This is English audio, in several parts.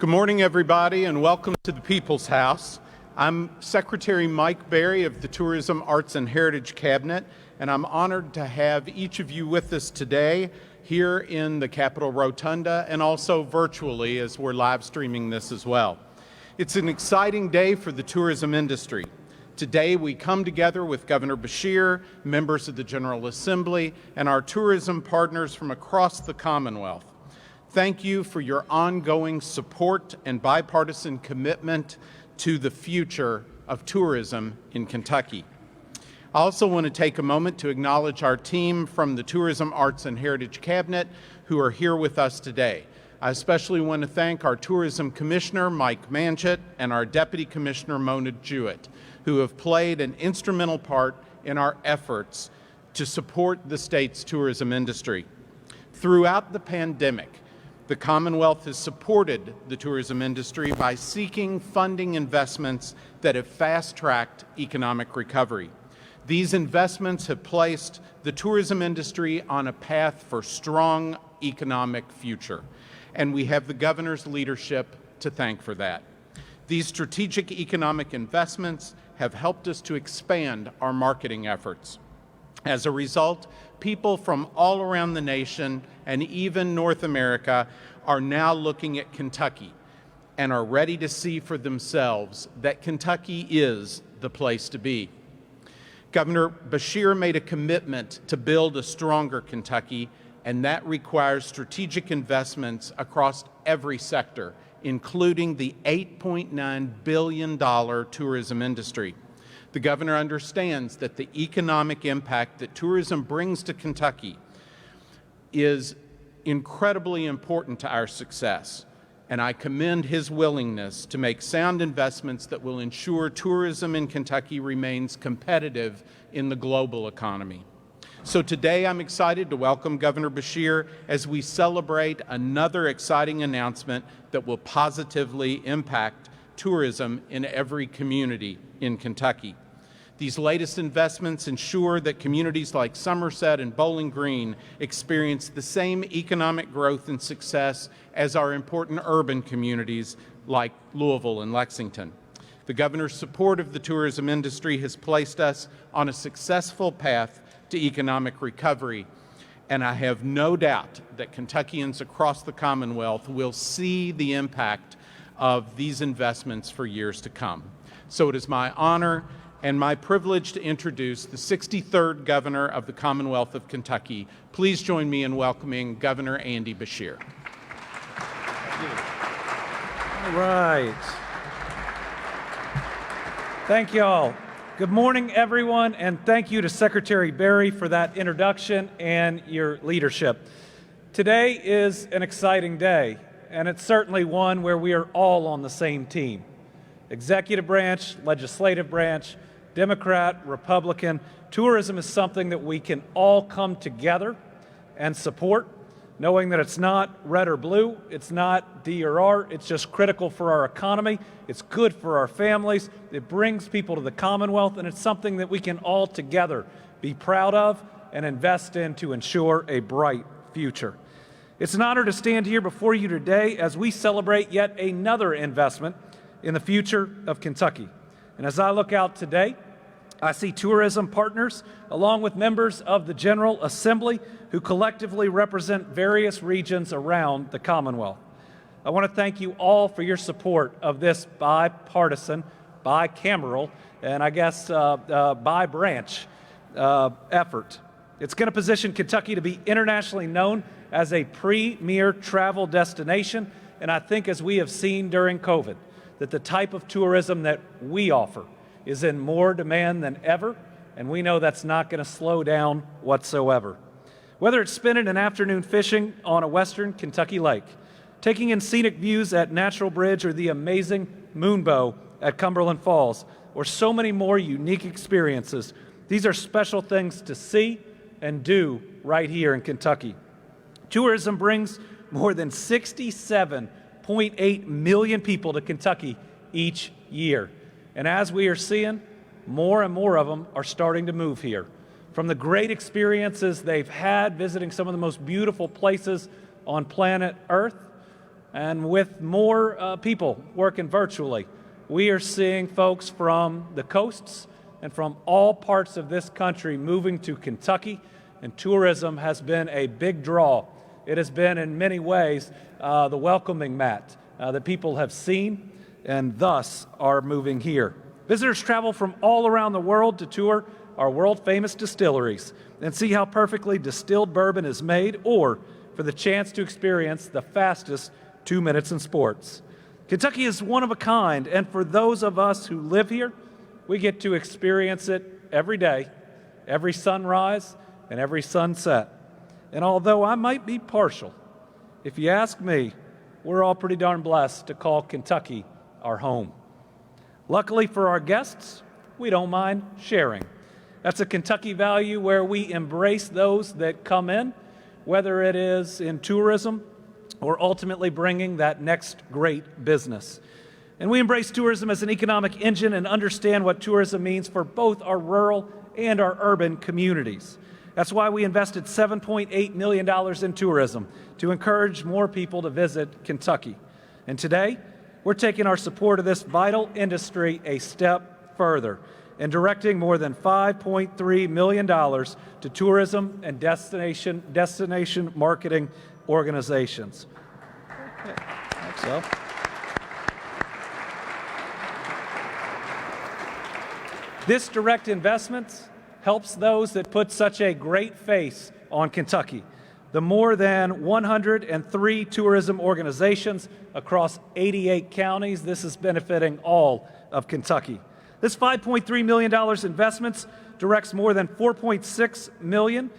Good morning, everybody, and welcome to the People's House. I'm Secretary Mike Berry of the Tourism, Arts, and Heritage Cabinet, and I'm honored to have each of you with us today here in the Capitol Rotunda and also virtually as we're live streaming this as well. It's an exciting day for the tourism industry. Today we come together with Governor Beshear, members of the General Assembly, and our tourism partners from across the Commonwealth. Thank you for your ongoing support and bipartisan commitment to the future of tourism in Kentucky. I also want to take a moment to acknowledge our team from the Tourism, Arts, and Heritage Cabinet who are here with us today. I especially want to thank our Tourism Commissioner, Mike Manchett, and our Deputy Commissioner, Mona Jewett, who have played an instrumental part in our efforts to support the state's tourism industry. Throughout the pandemic, the Commonwealth has supported the tourism industry by seeking funding investments that have fast-tracked economic recovery. These investments have placed the tourism industry on a path for strong economic future, and we have the governor's leadership to thank for that. These strategic economic investments have helped us to expand our marketing efforts. As a result, people from all around the nation and even North America are now looking at Kentucky and are ready to see for themselves that Kentucky is the place to be. Governor Beshear made a commitment to build a stronger Kentucky, and that requires strategic investments across every sector, including the $8.9 billion tourism industry. The governor understands that the economic impact that tourism brings to Kentucky is incredibly important to our success, and I commend his willingness to make sound investments that will ensure tourism in Kentucky remains competitive in the global economy. So today I'm excited to welcome Governor Beshear as we celebrate another exciting announcement that will positively impact tourism in every community in Kentucky. These latest investments ensure that communities like Somerset and Bowling Green experience the same economic growth and success as our important urban communities like Louisville and Lexington. The governor's support of the tourism industry has placed us on a successful path to economic recovery, and I have no doubt that Kentuckians across the Commonwealth will see the impact of these investments for years to come. So it is my honor and my privilege to introduce the 63rd Governor of the Commonwealth of Kentucky. Please join me in welcoming Governor Andy Beshear. All right. Thank you all. Good morning, everyone, and thank you to Secretary Berry for that introduction and your leadership. Today is an exciting day, and it's certainly one where we are all on the same team. Executive branch, legislative branch, Democrat, Republican, tourism is something that we can all come together and support, knowing that it's not red or blue, it's not D or R, it's just critical for our economy, it's good for our families, it brings people to the Commonwealth, and it's something that we can all together be proud of and invest in to ensure a bright future. It's an honor to stand here before you today as we celebrate yet another investment in the future of Kentucky. And as I look out today, I see tourism partners along with members of the General Assembly who collectively represent various regions around the Commonwealth. I want to thank you all for your support of this bipartisan, bicameral, and I guess bi-branch effort. It's going to position Kentucky to be internationally known as a premier travel destination, and I think as we have seen during COVID, that the type of tourism that we offer is in more demand than ever, and we know that's not going to slow down whatsoever. Whether it's spending an afternoon fishing on a western Kentucky lake, taking in scenic views at Natural Bridge or the amazing Moonbow at Cumberland Falls, or so many more unique experiences, these are special things to see and do right here in Kentucky. Tourism brings more than 67.8 million people to Kentucky each year. And as we are seeing, more and more of them are starting to move here. From the great experiences they've had visiting some of the most beautiful places on planet Earth, And with more people working virtually, we are seeing folks from the coasts and from all parts of this country moving to Kentucky, and tourism has been a big draw. It has been, in many ways, the welcoming mat that people have seen and thus are moving here. Visitors travel from all around the world to tour our world-famous distilleries and see how perfectly distilled bourbon is made, or for the chance to experience the fastest 2 minutes in sports. Kentucky is one of a kind, and for those of us who live here, we get to experience it every day, every sunrise and every sunset. And although I might be partial, if you ask me, we're all pretty darn blessed to call Kentucky our home. Luckily for our guests, we don't mind sharing. That's a Kentucky value where we embrace those that come in, whether it is in tourism or ultimately bringing that next great business. And we embrace tourism as an economic engine and understand what tourism means for both our rural and our urban communities. That's why we invested $7.8 million in tourism to encourage more people to visit Kentucky. And today, we're taking our support of this vital industry a step further and directing more than $5.3 million to tourism and destination marketing organizations. Okay, thanks, so. This direct investment helps those that put such a great face on Kentucky. The more than 103 tourism organizations across 88 counties, this is benefiting all of Kentucky. This $5.3 million investment directs more than $4.6 million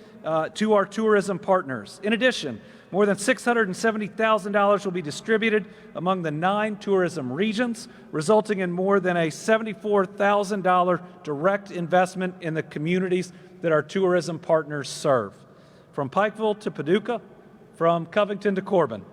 to our tourism partners. In addition, more than $670,000 will be distributed among the 9 tourism regions, resulting in more than a $74,000 direct investment in the communities that our tourism partners serve. From Pikeville to Paducah, from Covington to Corbin,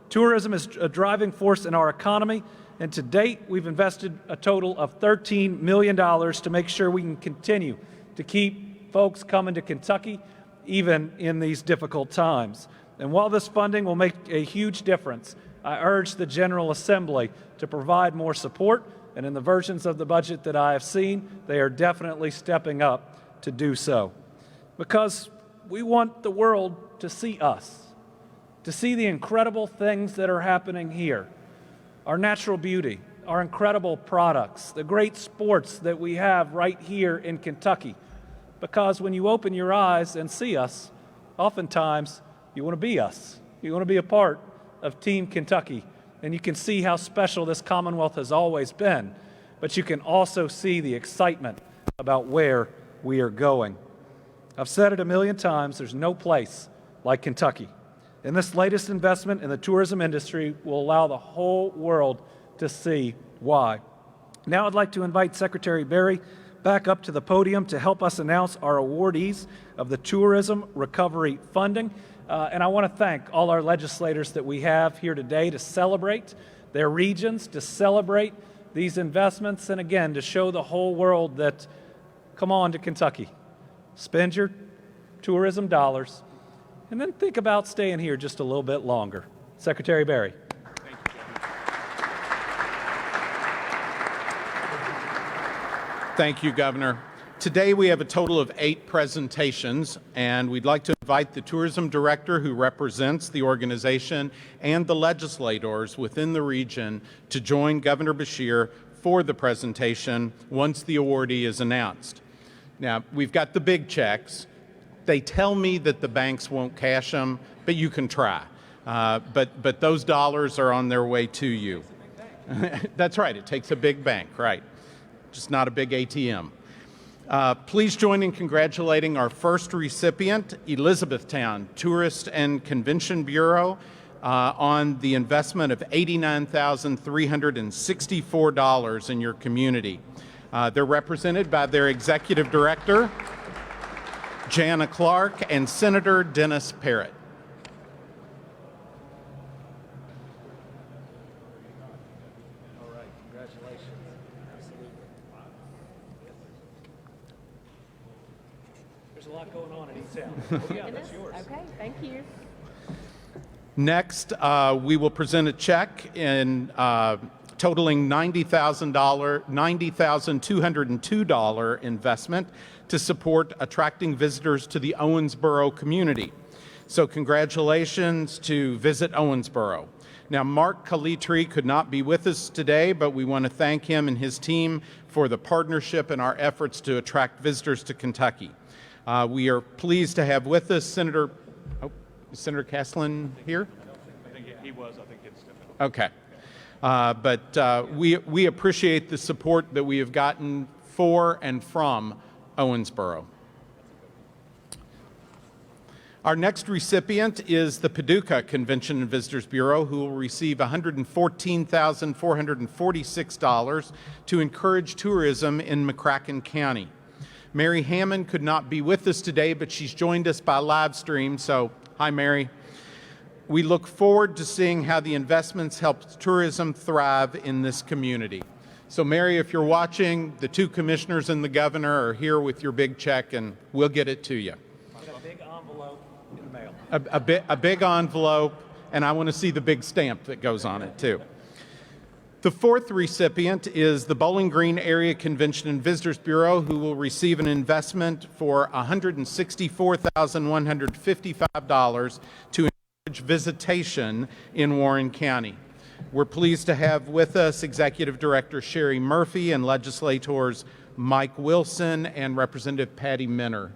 tourism is a driving force in our economy, and to date, we've invested a total of $13 million to make sure we can continue to keep folks coming to Kentucky, even in these difficult times. And while this funding will make a huge difference, I urge the General Assembly to provide more support, and in the versions of the budget that I have seen, they are definitely stepping up to do so. Because we want the world to see us, to see the incredible things that are happening here, our natural beauty, our incredible products, the great sports that we have right here in Kentucky. Because when you open your eyes and see us, oftentimes you want to be us. You want to be a part of Team Kentucky. And you can see how special this Commonwealth has always been. But you can also see the excitement about where we are going. I've said it a million times, there's no place like Kentucky. And this latest investment in the tourism industry will allow the whole world to see why. Now I'd like to invite Secretary Berry back up to the podium to help us announce our awardees of the Tourism Recovery Funding. And I want to thank all our legislators that we have here today to celebrate their regions, to celebrate these investments, and again, to show the whole world that, come on to Kentucky, spend your tourism dollars, and then think about staying here just a little bit longer. Secretary Berry. Thank you, Governor. Today we have a total of 8 presentations, and we'd like to invite the tourism director who represents the organization and the legislators within the region to join Governor Beshear for the presentation once the awardee is announced. Now, we've got the big checks. They tell me that the banks won't cash them, but you can try. But those dollars are on their way to you. That's right, it takes a big bank, right? Just not a big ATM. Please join in congratulating our first recipient, Elizabethtown Tourist and Convention Bureau, on the investment of $89,364 in your community. They're represented by their executive director, Jana Clark, and Senator Dennis Parrott. All right, congratulations. Absolutely. There's a lot going on in East Town. Oh, yeah, that's yours. Okay, thank you. Next, we will present a check in totaling $90,202 investment to support attracting visitors to the Owensboro community. So congratulations to Visit Owensboro. Now, Mark Calitri could not be with us today, but we want to thank him and his team for the partnership and our efforts to attract visitors to Kentucky. We are pleased to have with us Senator Caslin here? I think he was. I think it's different. Okay. But we appreciate the support that we have gotten for and from Owensboro. Our next recipient is the Paducah Convention and Visitors Bureau, who will receive $114,446 to encourage tourism in McCracken County. Mary Hammond could not be with us today, but she's joined us by live stream, so hi, Mary. We look forward to seeing how the investments help tourism thrive in this community. So, Mary, if you're watching, the two commissioners and the governor are here with your big check, and we'll get it to you. A big envelope in the mail. A big envelope, and I want to see the big stamp that goes on it, too. The fourth recipient is the Bowling Green Area Convention and Visitors Bureau, who will receive an investment for $164,155 to encourage visitation in Warren County. We're pleased to have with us Executive Director Sherry Murphy and legislators Mike Wilson and Representative Patty Minner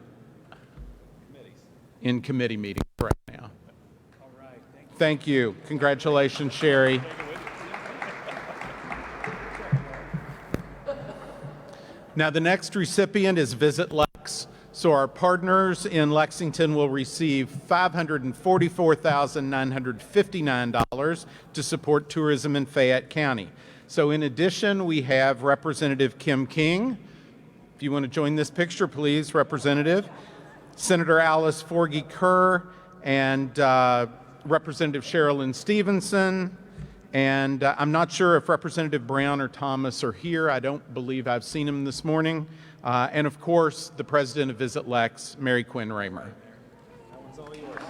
in committee meetings right now. All right. Thank you. Congratulations, Sherry. Now, the next recipient is Visit Lex. So our partners in Lexington will receive $544,959 to support tourism in Fayette County. So in addition, we have Representative Kim King. If you want to join this picture, please, Representative. Senator Alice Forgy Kerr and Representative Sherilyn Stevenson. And I'm not sure if Representative Brown or Thomas are here. I don't believe I've seen them this morning. And of course, the president of Visit Lex, Mary Quinn Raymer. That one's all yours.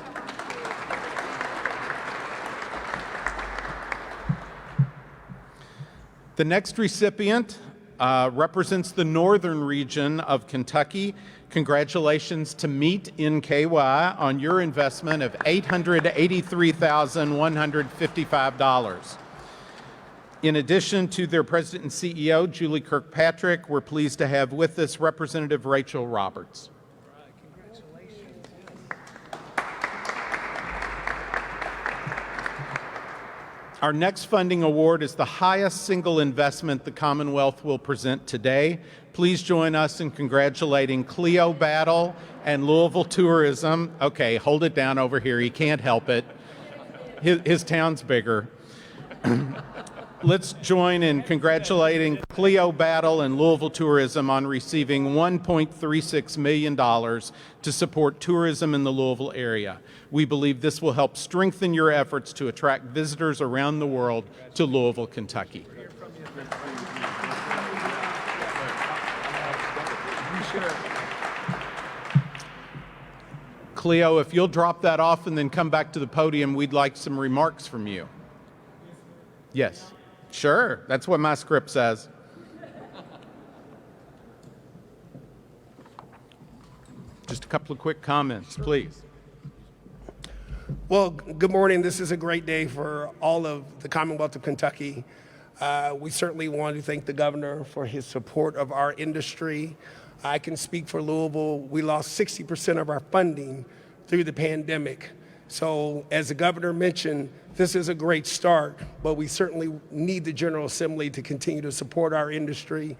The next recipient represents the northern region of Kentucky. Congratulations to Meet in KY on your investment of $883,155. In addition to their president and CEO, Julie Kirkpatrick, we're pleased to have with us Representative Rachel Roberts. All right. Congratulations. Our next funding award is the highest single investment the Commonwealth will present today. Please join us in congratulating Cleo Battle and Louisville Tourism. Okay, hold it down over here. He can't help it. His town's bigger. Let's join in congratulating Cleo Battle and Louisville Tourism on receiving $1.36 million to support tourism in the Louisville area. We believe this will help strengthen your efforts to attract visitors around the world to Louisville, Kentucky. Cleo, if you'll drop that off and then come back to the podium, we'd like some remarks from you. Yes. Sure, that's what my script says. Just a couple of quick comments, please. Well, good morning. This is a great day for all of the Commonwealth of Kentucky. We certainly want to thank the governor for his support of our industry. I can speak for Louisville. We lost 60% of our funding through the pandemic. So as the governor mentioned, this is a great start, but we certainly need the General Assembly to continue to support our industry.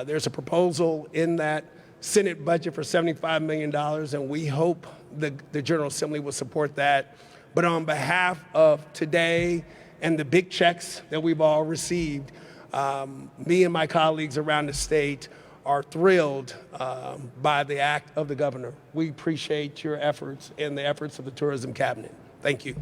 There's a proposal in that Senate budget for $75 million, and we hope the General Assembly will support that. But on behalf of today and the big checks that we've all received, me and my colleagues around the state are thrilled by the act of the governor. We appreciate your efforts and the efforts of the Tourism Cabinet. Thank you.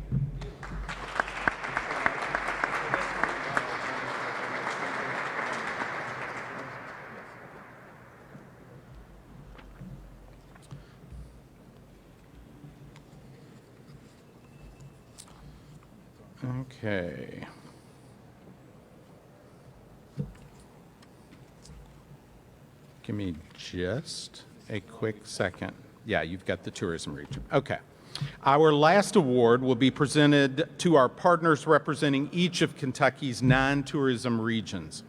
Okay. Give me just a quick second. Yeah, you've got the tourism region. Okay. Our last award will be presented to our partners representing each of Kentucky's 9 tourism regions.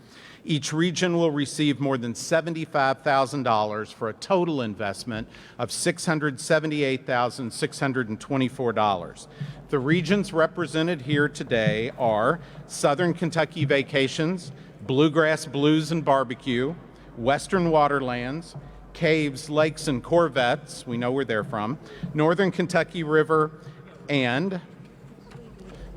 Each region will receive more than $75,000 for a total investment of $678,624. The regions represented here today are Southern Kentucky Vacations, Bluegrass Blues and Barbecue, Western Waterlands, Caves, Lakes, and Corvettes, we know where they're from, Northern Kentucky River, and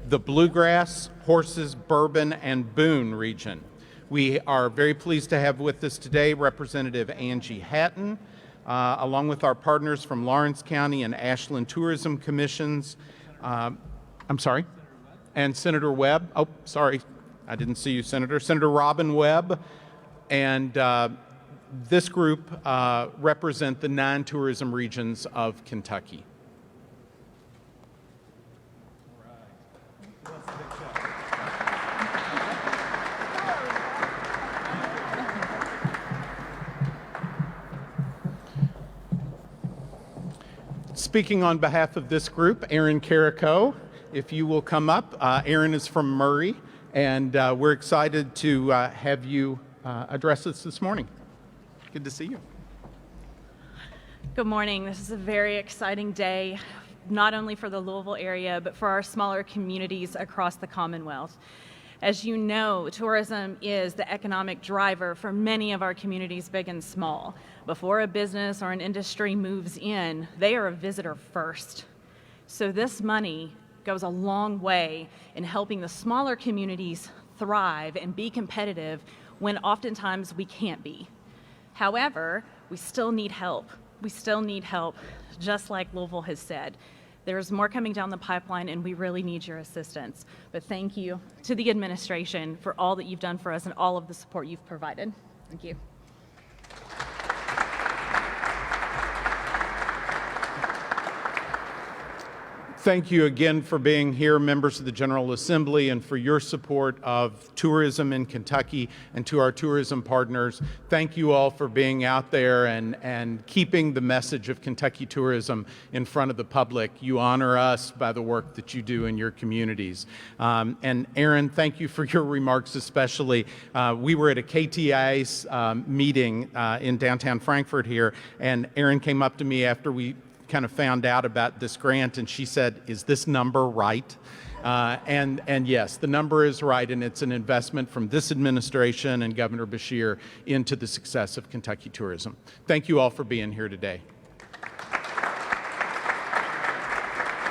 the Bluegrass, Horses, Bourbon, and Boone region. We are very pleased to have with us today Representative Angie Hatton, along with our partners from Lawrence County and Ashland Tourism Commissions. I'm sorry? And Senator Webb. Oh, sorry. I didn't see you, Senator. Senator Robin Webb. And this group represent the 9 tourism regions of Kentucky. Speaking on behalf of this group, Aaron Carrico, if you will come up. Aaron is from Murray, and we're excited to have you address us this morning. Good to see you. Good morning. This is a very exciting day, not only for the Louisville area, but for our smaller communities across the Commonwealth. As you know, tourism is the economic driver for many of our communities, big and small. Before a business or an industry moves in, they are a visitor first. So this money goes a long way in helping the smaller communities thrive and be competitive when oftentimes we can't be. However, we still need help. We still need help, just like Louisville has said. There's more coming down the pipeline, and we really need your assistance. But thank you to the administration for all that you've done for us and all of the support you've provided. Thank you. Thank you again for being here, members of the General Assembly, and for your support of tourism in Kentucky, and to our tourism partners. Thank you all for being out there and keeping the message of Kentucky tourism in front of the public. You honor us by the work that you do in your communities. And Aaron, thank you for your remarks especially. We were at a KTI's meeting in downtown Frankfort here, and Aaron came up to me after we kind of found out about this grant, and she said, "Is this number right?" And yes, the number is right, and it's an investment from this administration and Governor Beshear into the success of Kentucky tourism. Thank you all for being here today.